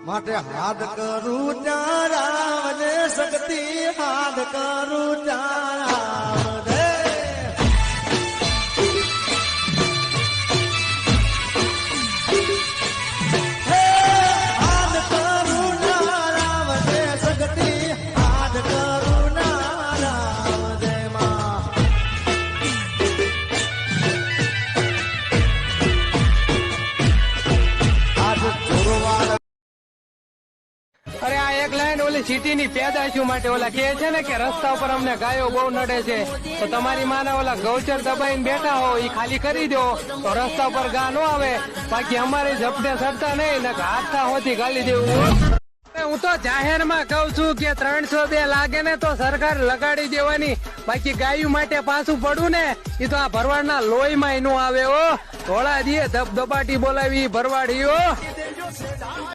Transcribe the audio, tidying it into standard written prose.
માટે હાથ કરું ત્યાં રામ ને શક્તિ હાથ કરું ત્યાં રામ રે હાથ કરું ત્યાં રામ ને શક્તિ હાથ કરું ના રામ જય માં આજ ચોરવાડ અરે આ એક લાઈન ઓલી સિટીની પેદાશો માટે ઓલા કહે છે ને કે રસ્તા ઉપર અમને ગાયો બહુ નડે છે તો તમારી માના ઓલા ગૌચર દબાઈને બેઠા હો એ ખાલી કરી દો તો રસ્તા ઉપર ગા ન આવે બાકી અમારી ઝપટે ચડતા નહીં ને હાથા હોતી ગાલી દેવું. હું તો જાહેરમાં કઉ છું કે 302 લાગે ને તો સરકાર લગાડી દેવાની બાકી ગાયું માટે પાછું પડવું ને એ તો આ ભરવાડના લોહીમાં નું આવે ઓ ધોળા દીએ ધબધબાટી બોલાવી ભરવાડીઓ.